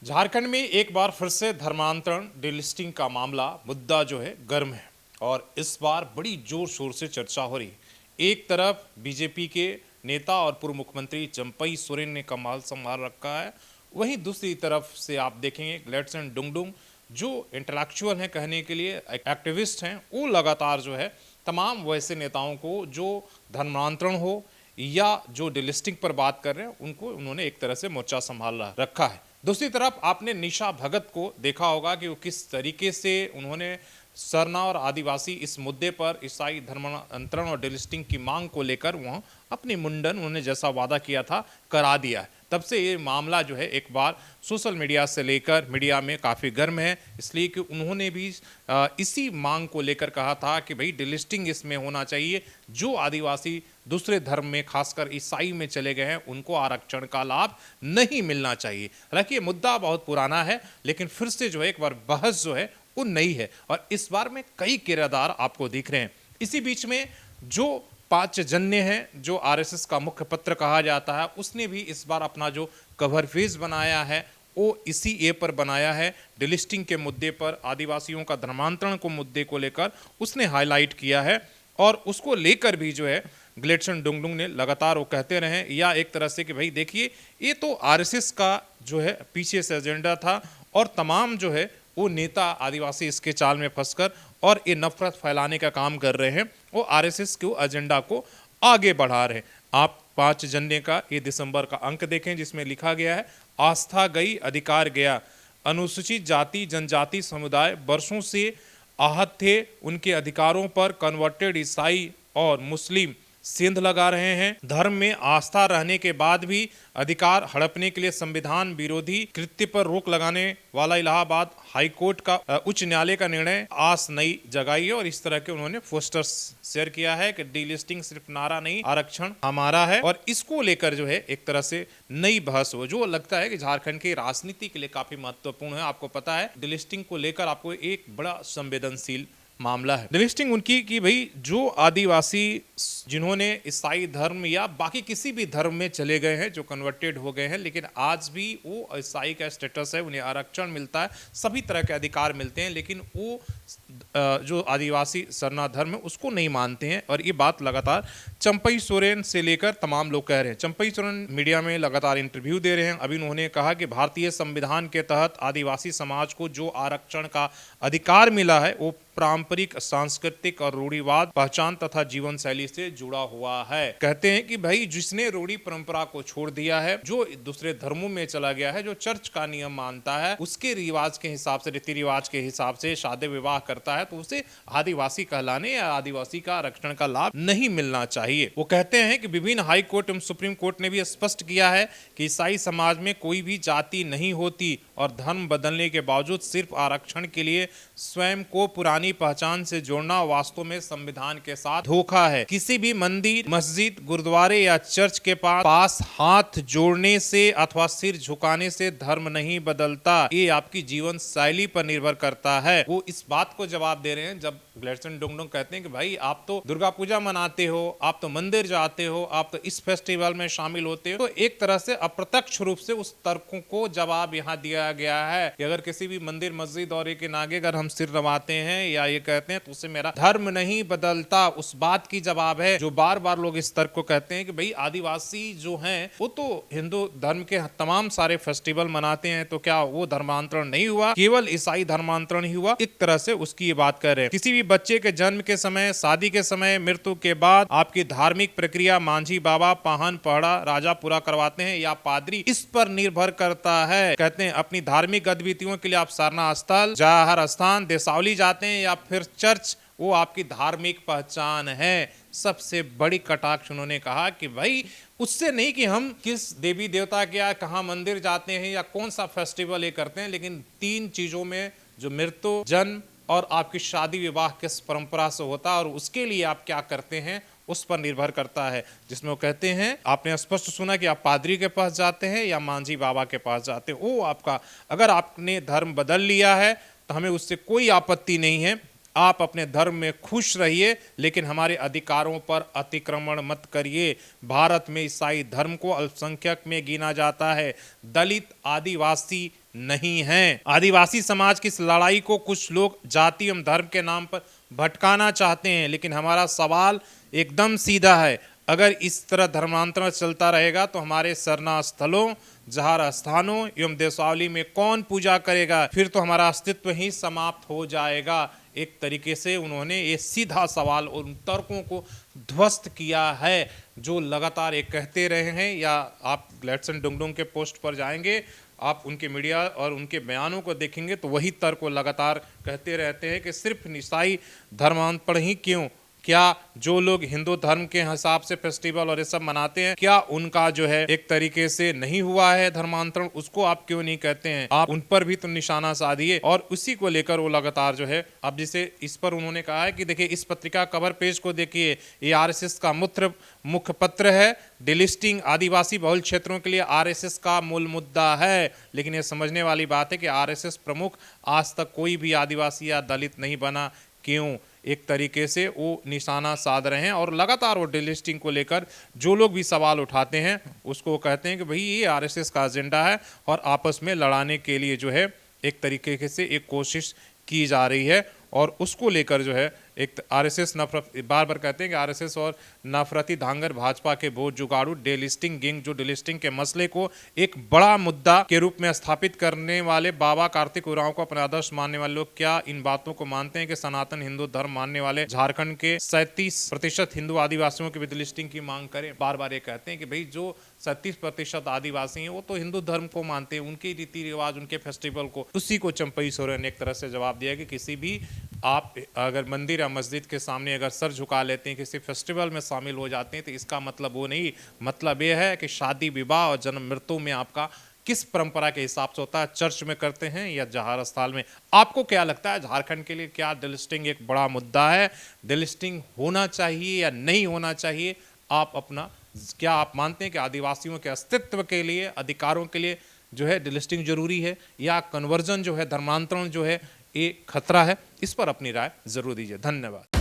झारखंड में एक बार फिर से धर्मांतरण डिलिस्टिंग का मामला मुद्दा जो है गर्म है और इस बार बड़ी जोर शोर से चर्चा हो रही है। एक तरफ बीजेपी के नेता और पूर्व मुख्यमंत्री चंपई सोरेन ने कमाल संभाल रखा है, वहीं दूसरी तरफ से आप देखेंगे ग्लेडसन डुंगडुंग जो इंटेलेक्चुअल हैं, कहने के लिए एक्टिविस्ट हैं, वो लगातार जो है तमाम वैसे नेताओं को जो धर्मांतरण हो या जो डिलिस्टिंग पर बात कर रहे हैं उनको उन्होंने एक तरह से मोर्चा संभाल रखा है। दूसरी तरफ आपने निशा भगत को देखा होगा कि वो किस तरीके से उन्होंने सरना और आदिवासी इस मुद्दे पर ईसाई धर्मांतरण और डिलिस्टिंग की मांग को लेकर वहाँ अपनी मुंडन उन्होंने जैसा वादा किया था करा दिया है। तब से ये मामला जो है एक बार सोशल मीडिया से लेकर मीडिया में काफ़ी गर्म है, इसलिए कि उन्होंने भी इसी मांग को लेकर कहा था कि भाई डिलिस्टिंग इसमें होना चाहिए, जो आदिवासी दूसरे धर्म में खासकर ईसाई में चले गए हैं उनको आरक्षण का लाभ नहीं मिलना चाहिए। हालांकि ये मुद्दा बहुत पुराना है, लेकिन फिर से जो है एक बार बहस जो है वो नई है और इस बार में कई किरदार आपको दिख रहे हैं। इसी बीच में जो पांचजन्य है, जो आरएसएस का मुख्य पत्र कहा जाता है, उसने भी इस बार अपना जो कवर पेज बनाया है वो इसी ए पर बनाया है। डिलिस्टिंग के मुद्दे पर, आदिवासियों का धर्मांतरण को मुद्दे को लेकर उसने हाईलाइट किया है और उसको लेकर भी जो है ग्लेडसन डुंगडुंग ने लगातार वो कहते रहे या एक तरह से कि भाई देखिए ये तो आरएसएस का जो है पीछे से एजेंडा था और तमाम जो है वो नेता आदिवासी इसके चाल में फंसकर और ये नफरत फैलाने का काम कर रहे हैं, वो आरएसएस के एजेंडा को आगे बढ़ा रहे हैं। आप 5 जनवरी का ये दिसंबर का अंक देखें जिसमें लिखा गया है, आस्था गई अधिकार गया, अनुसूचित जाति जनजाति समुदाय वर्षों से आहत थे, उनके अधिकारों पर कन्वर्टेड ईसाई और मुस्लिम सेंध लगा रहे हैं। धर्म में आस्था रहने के बाद भी अधिकार हड़पने के लिए संविधान विरोधी कृत्य पर रोक लगाने वाला इलाहाबाद हाईकोर्ट का उच्च न्यायालय का निर्णय आस नई जगाई है और इस तरह के उन्होंने पोस्टर्स शेयर किया है कि डिलिस्टिंग सिर्फ नारा नहीं, आरक्षण हमारा है। और इसको लेकर जो है एक तरह से नई बहस हो जो लगता है कि झारखंड की राजनीति के लिए काफी महत्वपूर्ण है। आपको पता है डिलिस्टिंग को लेकर आपको एक बड़ा संवेदनशील मामला है। डिलिस्टिंग उनकी कि भाई जो आदिवासी जिन्होंने ईसाई धर्म या बाकी किसी भी धर्म में चले गए हैं, जो कन्वर्टेड हो गए हैं, लेकिन आज भी वो ईसाई का स्टेटस है, उन्हें आरक्षण मिलता है, सभी तरह के अधिकार मिलते हैं, लेकिन वो जो आदिवासी सरना धर्म है उसको नहीं मानते हैं। और ये बात लगातार चंपई सोरेन से लेकर तमाम लोग कह रहे हैं। चंपई सोरेन मीडिया में लगातार इंटरव्यू दे रहे हैं। अभी उन्होंने कहा कि भारतीय संविधान के तहत आदिवासी समाज को जो आरक्षण का अधिकार मिला है वो पारंपरिक, सांस्कृतिक और रूढ़िवाद पहचान तथा जीवन शैली से जुड़ा हुआ है। कहते हैं कि भाई जिसने रूढ़ी परंपरा को छोड़ दिया है, जो दूसरे धर्मों में चला गया है, जो चर्च का नियम मानता है, उसके रिवाज के हिसाब से, रीति रिवाज के हिसाब से शादी विवाह करता है, तो उसे आदिवासी कहलाने या आदिवासी का आरक्षण का लाभ नहीं मिलना चाहिए। वो कहते हैं कि विभिन्न हाई कोर्ट एवं सुप्रीम कोर्ट ने भी स्पष्ट किया है कि ईसाई समाज में कोई भी जाति नहीं होती और धर्म बदलने के बावजूद सिर्फ आरक्षण के लिए स्वयं को पुरानी पहचान से जोड़ना वास्तव में संविधान के साथ धोखा है। किसी भी मंदिर, मस्जिद, गुरुद्वारे या चर्च के पास हाथ जोड़ने से अथवा सिर झुकाने से धर्म नहीं बदलता, ये आपकी जीवन शैली पर निर्भर करता है। वो इस बात को जवाब दे रहे हैं जब ग्लेडसन डुंगडुंग कहते हैं कि भाई आप तो दुर्गा पूजा मनाते हो, आप तो मंदिर जाते हो, आप तो इस फेस्टिवल में शामिल होते हो, तो एक तरह से अप्रत्यक्ष रूप से उस तर्कों को जवाब यहाँ दिया गया है कि अगर किसी भी मंदिर, मस्जिद और एक आगे अगर हम सिर नवाते हैं या ये कहते हैं तो उससे मेरा धर्म नहीं बदलता। उस बात की जवाब है जो बार बार लोग इस तर्क को कहते हैं कि भाई आदिवासी जो हैं वो तो हिंदू धर्म के तमाम सारे फेस्टिवल मनाते हैं, तो क्या वो धर्मांतरण नहीं हुआ, केवल ईसाई धर्मांतरण ही हुआ? एक तरह से उसकी ये बात कर रहे हैं। किसी भी बच्चे के जन्म के समय, शादी के समय, मृत्यु के बाद आपकी धार्मिक प्रक्रिया मांझी बाबा, पाहन, पहड़ा, राजा पूरा करवाते हैं या पादरी, इस पर निर्भर करता है। कहते हैं अपनी धार्मिक गतिविधियों के लिए आप सारना स्थल, जवाहर स्थान, देसावली जाते हैं या फिर चर्च, वो आपकी धार्मिक पहचान है। सबसे बड़ी कटाक्ष उन्होंने कहा कि भाई उससे नहीं कि हम किस देवी देवता के या कहाँ मंदिर जाते हैं या कौन सा फेस्टिवल ये करते हैं, लेकिन 3 चीजों में जो मृत्यु, जन्म और आपकी शादी विवाह किस परंपरा से होता है और उसके लिए आप क्या करते हैं उस पर निर्भर करता है। जिसमें वो कहते हैं, आपने स्पष्ट सुना कि आप पादरी के पास जाते हैं या मांझी बाबा के पास जाते हैं, वो आपका, अगर आपने धर्म बदल लिया है तो हमें उससे कोई आपत्ति नहीं है। आप अपने धर्म में खुश रहिए, लेकिन हमारे अधिकारों पर अतिक्रमण मत करिए। भारत में ईसाई धर्म को अल्पसंख्यक में गिना जाता है, दलित आदिवासी नहीं हैं। आदिवासी समाज की इस लड़ाई को कुछ लोग जाति एवं धर्म के नाम पर भटकाना चाहते हैं, लेकिन हमारा सवाल एकदम सीधा है। अगर इस तरह धर्मांतरण चलता रहेगा तो हमारे सरना स्थलों, जहार स्थानों एवं देशावली में कौन पूजा करेगा? फिर तो हमारा अस्तित्व ही समाप्त हो जाएगा। एक तरीके से उन्होंने ये सीधा सवाल और उन तर्कों को ध्वस्त किया है जो लगातार ये कहते रहे हैं। या आप ग्लैडसन डुंगडुंग के पोस्ट पर जाएंगे, आप उनके मीडिया और उनके बयानों को देखेंगे तो वही तर्क को लगातार कहते रहते हैं कि सिर्फ ईसाई धर्मांतरण ही क्यों, क्या जो लोग हिंदू धर्म के हिसाब से फेस्टिवल और ये सब मनाते हैं, क्या उनका जो है एक तरीके से नहीं हुआ है धर्मांतरण? उसको आप क्यों नहीं कहते हैं? आप उन पर भी तो निशाना साधिए। और उसी को लेकर वो लगातार जो है, अब जैसे इस पर उन्होंने कहा है कि देखिए इस पत्रिका कवर पेज को देखिए, ये आरएसएस का मुख्य पत्र है। डिलिस्टिंग आदिवासी बहुल क्षेत्रों के लिए आरएसएस का मूल मुद्दा है। लेकिन ये समझने वाली बात है कि आरएसएस प्रमुख आज तक कोई भी आदिवासी या दलित नहीं बना। क्यों? एक तरीके से वो निशाना साध रहे हैं और लगातार वो डिलिस्टिंग को लेकर जो लोग भी सवाल उठाते हैं उसको कहते हैं कि भाई ये आरएसएस का एजेंडा है और आपस में लड़ाने के लिए जो है एक तरीके से एक कोशिश की जा रही है। और उसको लेकर जो है एक आरएसएस नफरत, बार बार कहते हैं कि आरएसएस और नफरती धांगर भाजपा के वोट जुगाड़ू डेलिस्टिंग गैंग, जो डिलिस्टिंग के मसले को एक बड़ा मुद्दा के रूप में स्थापित करने वाले बाबा कार्तिक उरांव को अपना आदर्श मानने वाले लोग क्या इन बातों को मानते हैं कि सनातन हिंदू धर्म मानने वाले झारखंड के 37% हिंदू आदिवासियों की भी डिलिस्टिंग की मांग करें? बार बार ये कहते हैं कि भाई जो 37% आदिवासी हैं वो तो हिंदू धर्म को मानते हैं, उनके रीति रिवाज, उनके फेस्टिवल को। उसी को चंपई सोरेन ने एक तरह से जवाब दिया कि किसी भी आप अगर मंदिर या मस्जिद के सामने अगर सर झुका लेते हैं, किसी फेस्टिवल में शामिल हो जाते हैं, तो इसका मतलब वो नहीं, मतलब ये है कि शादी विवाह और जन्म मृत्यु में आपका किस परंपरा के हिसाब से होता है, चर्च में करते हैं या जहार स्थल में? आपको क्या लगता है झारखंड के लिए क्या डिलिस्टिंग एक बड़ा मुद्दा है? डिलिस्टिंग होना चाहिए या नहीं होना चाहिए? आप अपना क्या आप मानते हैं कि आदिवासियों के अस्तित्व के लिए, अधिकारों के लिए जो है डिलिस्टिंग जरूरी है, या कन्वर्जन जो है, धर्मांतरण जो है, ये खतरा है? इस पर अपनी राय जरूर दीजिए। धन्यवाद।